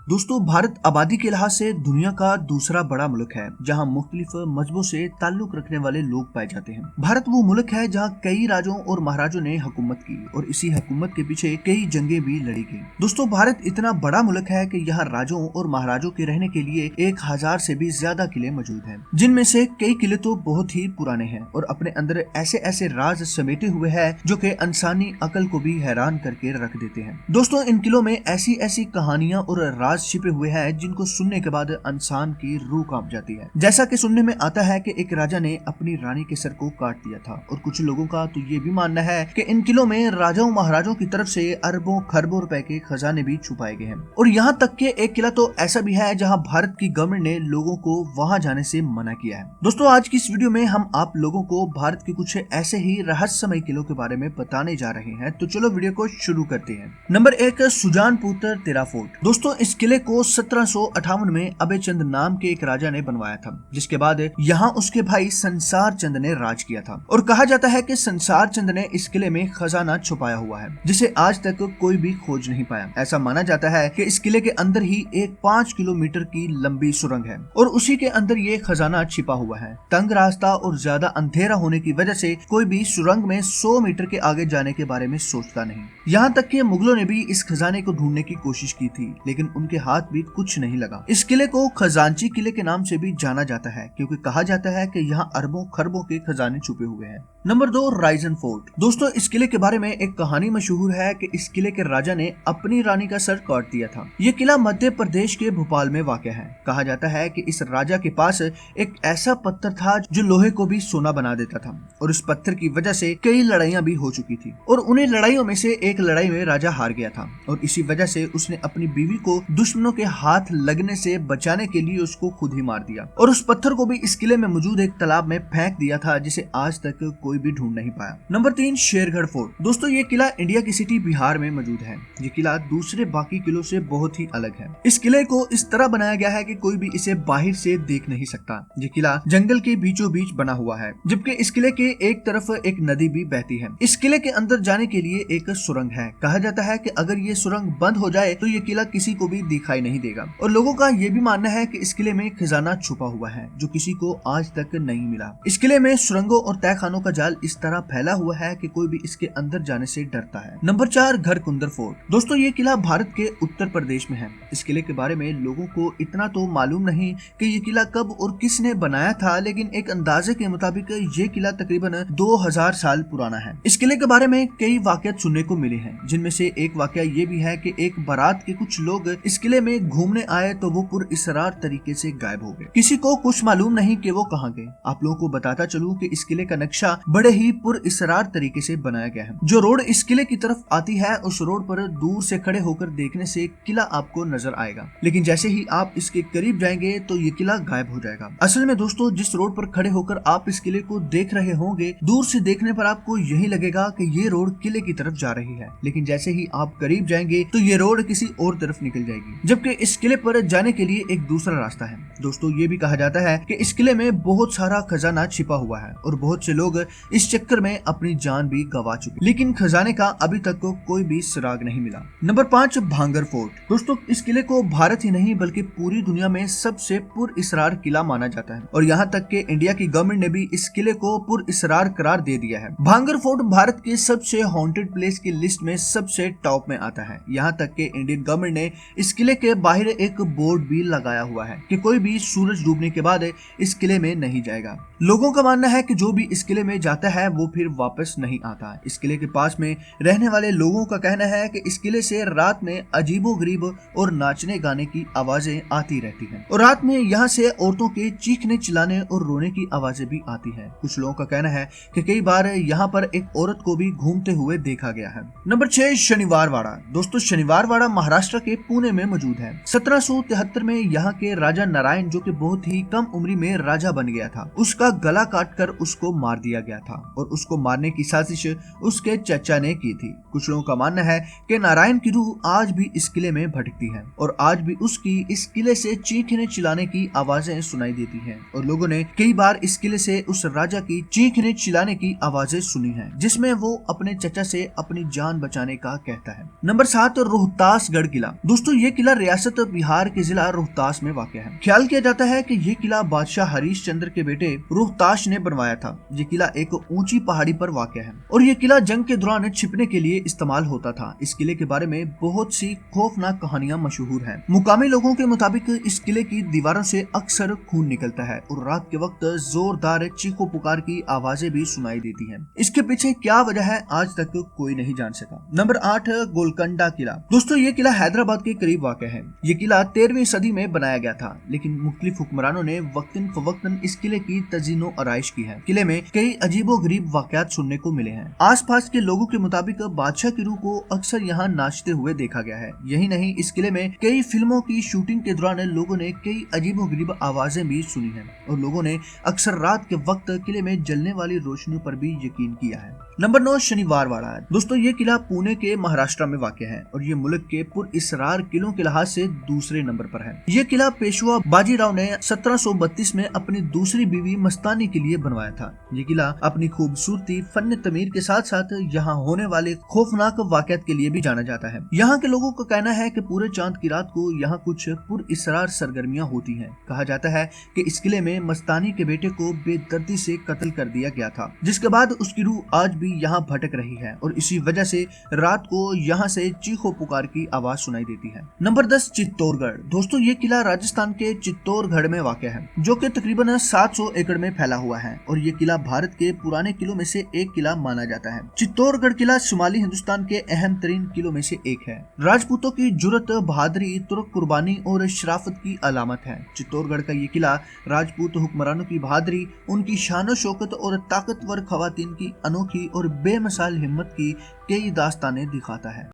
दोस्तों भारत आबादी के लिहाज से दुनिया का दूसरा बड़ा मुल्क है जहां मुख्तलिफ मजहबों से ताल्लुक रखने वाले लोग पाए जाते हैं। भारत वो मुल्क है जहां कई राजों और महाराजों ने हुकूमत की और इसी हुकूमत के पीछे कई जंगें भी लड़ी गई। दोस्तों भारत इतना बड़ा मुल्क है कि यहाँ राजों और महाराजों के रहने के लिए 1000 से भी ज्यादा किले मौजूद हैं, जिनमें से कई किले तो बहुत ही पुराने हैं और अपने अंदर ऐसे ऐसे राज समेटे हुए हैं जो कि इंसानी अकल को भी हैरान करके रख देते हैं। दोस्तों इन किलों में ऐसी ऐसी कहानियां और राज छिपे हुए हैं जिनको सुनने के बाद इंसान की रूह कांप जाती है। जैसा कि सुनने में आता है कि एक राजा ने अपनी रानी के सर को काट दिया था और कुछ लोगों का तो ये भी मानना है कि इन किलों में राजाओं महाराजों की तरफ से अरबों खरबों रुपए के खजाने भी छुपाए गए हैं। और यहाँ तक कि एक किला तो ऐसा भी है जहाँ भारत की गवर्नमेंट ने लोगों को वहाँ जाने से मना किया है। दोस्तों आज की इस वीडियो में हम आप लोगों को भारत के कुछ ऐसे ही रहस्यमय किलों के बारे में बताने जा रहे हैं, तो चलो वीडियो को शुरू करते हैं। नंबर 1, सुजानपुर तेरा फोर्ट। दोस्तों इस किले को 1758 में अबे चंद नाम के एक राजा ने बनवाया था, जिसके बाद यहाँ उसके भाई संसार चंद ने राज किया था। और कहा जाता है कि संसार चंद ने इस किले में खजाना छुपाया हुआ है जिसे आज तक कोई भी खोज नहीं पाया। ऐसा माना जाता है कि इस किले के अंदर ही एक 5 किलोमीटर की लंबी सुरंग है और उसी के अंदर ये खजाना छिपा हुआ है। तंग रास्ता और ज्यादा अंधेरा होने की वजह से कोई भी सुरंग में 100 मीटर के आगे जाने के बारे में सोचता नहीं। यहाँ तक कि मुगलों ने भी इस खजाने को ढूंढने की कोशिश की थी, लेकिन उनके हाथ भी कुछ नहीं लगा। इस किले को खजांची किले के नाम से भी जाना जाता है क्योंकि कहा जाता है कि यहाँ अरबों खरबों के खजाने छुपे हुए हैं। Number 2, Raisen fort. दोस्तों इस किले के बारे में एक कहानी मशहूर है कि इस किले के राजा ने अपनी रानी का सर काट दिया था। ये किला मध्य प्रदेश के भोपाल में वाक़ है। कहा जाता है कि इस राजा के पास एक ऐसा पत्थर था जो लोहे को भी सोना बना देता था और इस पत्थर की वजह से कई लड़ाइयां भी हो चुकी थी और उन्हीं लड़ाइयों में से एक लड़ाई में राजा हार गया था और इसी वजह से उसने अपनी बीवी को दुश्मनों के हाथ लगने से बचाने के लिए उसको खुद ही मार दिया और उस पत्थर को भी इस किले में मौजूद एक तालाब में फेंक दिया था, जिसे आज तक कोई भी ढूंढ नहीं पाया। Number 3, Shergarh fort. दोस्तों ये किला इंडिया की सिटी बिहार में मौजूद है। ये किला दूसरे बाकी किलों से बहुत ही अलग है। इस किले को इस तरह बनाया गया है कि कोई भी इसे बाहर से देख नहीं सकता। ये किला जंगल के बीचों बीच बना हुआ है, जबकि इस किले के एक तरफ एक नदी भी बहती है। इस किले के अंदर जाने के लिए एक सुरंग है। कहा जाता है कि अगर ये सुरंग बंद हो जाए तो ये किला किसी को भी दिखाई नहीं देगा और लोगों का ये भी मानना है कि इस किले में खजाना छुपा हुआ है जो किसी को आज तक नहीं मिला। इस किले में सुरंगों और तहखानों का जाल इस तरह फैला हुआ है कि कोई भी इसके अंदर जाने से डरता है। Number 4, Garhkundar fort. दोस्तों ये किला भारत के उत्तर प्रदेश में है। इस किले के बारे में लोगों को इतना तो मालूम नहीं कि ये किला कब और किसने बनाया था, लेकिन एक अंदाजे के मुताबिक ये किला तकरीबन 2000 साल पुराना है। इस किले के बारे में कई वाक़यात सुनने को मिले हैं, जिनमें से एक वाक़या ये भी है कि एक बारात के कुछ लोग इस किले में घूमने आए तो वो पुरअसरार तरीके से गायब हो गए। किसी को कुछ मालूम नहीं कि वो कहाँ गए। आप लोगों को बताता चलूं कि इस किले का नक्शा बड़े ही पुरअसरार तरीके से बनाया गया है। जो रोड इस किले की तरफ आती है उस रोड पर दूर से खड़े होकर देखने से किला आपको नजर आएगा, लेकिन जैसे ही आप इसके करीब जाएंगे तो ये किला गायब हो जाएगा। असल में दोस्तों जिस रोड पर खड़े होकर आप इस किले को देख रहे होंगे, दूर से देखने पर आपको यही लगेगा कि ये रोड किले की तरफ जा रही है, लेकिन जैसे ही आप करीब जाएंगे तो ये रोड किसी और तरफ निकल जाएगी, जबकि इस किले पर जाने के लिए एक दूसरा रास्ता है। दोस्तों ये भी कहा जाता है कि इस किले में बहुत सारा खजाना छिपा हुआ है और बहुत से लोग इस चक्कर में अपनी जान भी गंवा चुके, लेकिन खजाने का अभी तक कोई भी सुराग नहीं मिला। नंबर 5, भांगर फोर्ट। दोस्तों इस किले को भारत ही नहीं बल्कि पूरी दुनिया में सबसे पुरअसरार किला माना जाता है और यहाँ तक कि इंडिया की गवर्नमेंट ने भी इस किले को पुरअसरार करार दे दिया है। भांगर फोर्ट भारत के सबसे हॉन्टेड प्लेस की लिस्ट में सबसे टॉप में आता है। यहाँ तक कि इंडियन गवर्नमेंट ने इस किले के बाहर एक बोर्ड भी लगाया हुआ है कि कोई भी सूरज डूबने के बाद इस किले में नहीं जाएगा। लोगों का मानना है कि जो भी इस किले में जाता है वो फिर वापस नहीं आता। इस किले के पास में रहने वाले लोगों का कहना है कि इस किले से रात में अजीबोगरीब और नाचने गाने की आवाजें आती रहती हैं और रात में यहाँ से औरतों के चीखने चिल्लाने और रोने की आवाजें भी आती हैं। कुछ लोगों का कहना है कि कई बार यहाँ पर एक औरत को भी घूमते हुए देखा गया है। नंबर 6, शनिवार वाड़ा। दोस्तों शनिवार वाड़ा महाराष्ट्र के पुणे में मौजूद है। 1773 में यहाँ के राजा नारायण, जो कि बहुत ही कम उम्र में राजा बन गया था, उसका गला काटकर उसको मार दिया गया था और उसको मारने की साजिश उसके चचा ने की थी। कुछ लोगों का मानना है कि नारायण की रूह आज भी इस किले में भटकती है और आज भी उसकी इस किले से चीखने चिल्लाने की आवाजें सुनाई देती हैं और लोगों ने कई बार इस किले से उस राजा की चीखने चिल्लाने की आवाजें सुनी हैं, जिसमें वो अपने चचा से अपनी जान बचाने का कहता है। नंबर 7, रोहतासगढ़ किला। दोस्तों ये किला रियासत बिहार के जिला रोहतास में वाक़ है। ख्याल किया जाता है कि ये किला बादशाह हरीश चंद्र के बेटे रोहतास ने बनवाया था। ये किला एक ऊंची पहाड़ी पर वाक़ है और ये किला जंग के दौरान छिपने के लिए इस्तेमाल होता था। इस किले के बारे में बहुत सी खौफनाक कहानियां मशहूर हैं। मुकामी लोगों के मुताबिक इस किले की दीवारों से अक्सर खून निकलता है और रात के वक्त जोरदार चीखों पुकार की आवाजें भी सुनाई देती हैं। इसके पीछे क्या वजह है आज तक कोई नहीं जान सका। नंबर 8 गोलकोंडा किला। दोस्तों ये किला हैदराबाद के करीब वाक़ है। ये किला 13वीं सदी में बनाया गया था, लेकिन मुख्तलिफ हुक्मरानों ने वक्तन फवक्तन इस किले की तजीनो आराइश की है। किले में कई अजीबो गरीब वाकयात सुनने को मिले हैं। आसपास के लोगों के मुताबिक बादशाह की रूह को अक्सर यहाँ नाचते हुए देखा गया है। यही नहीं, इस किले में कई फिल्मों की शूटिंग के दौरान लोगों ने कई अजीबो गरीब आवाजें भी सुनी हैं और लोगों ने अक्सर रात के वक्त किले में जलने वाली रोशनी पर भी यकीन किया है। नंबर 9 शनिवार वाड़ा। दोस्तों ये किला पुणे के महाराष्ट्र में वाक़ है और ये मुल्क के पुरइसरार किलों के लिहाज से दूसरे नंबर पर है। ये किला पेशवा बाजीराव ने 1732 में अपनी दूसरी बीवी मस्तानी के लिए बनवाया था। ये किला अपनी खूबसूरती, फन तमीर के साथ साथ यहाँ होने वाले खौफनाक वाक़यात के लिए भी जाना जाता है। यहाँ के लोगों का कहना है कि पूरे चांद की रात को यहाँ कुछ पुरइसरार सरगर्मियाँ होती हैं। कहा जाता है कि इस किले में मस्तानी के बेटे को बेदर्दी से कत्ल कर दिया गया था, जिसके बाद उसकी रूह आज भी यहाँ भटक रही है और इसी वजह से रात को यहाँ से चीखों पुकार की आवाज सुनाई देती है। नंबर 10 चित्तौड़गढ़। दोस्तों ये किला राजस्थान के चित्तौड़गढ़ में वाक़ है, जो कि तकरीबन 700 एकड़ में फैला हुआ है और ये किला भारत के पुराने किलों में से एक किला माना जाता है। चित्तौड़गढ़ किला शुमाली हिंदुस्तान के अहम तरीन किलों में से एक है। राजपूतों की जुर्रत, बहादुरी, तुर्क कुर्बानी और शराफत की अलामत है। चित्तौड़गढ़ का ये किला राजपूत हुक्मरानों की बहादुरी, उनकी शानो शौकत और ताकतवर खवातीन की अनोखी और बेमिसाल हिम्मत की कई दास्तानें दिखाता है।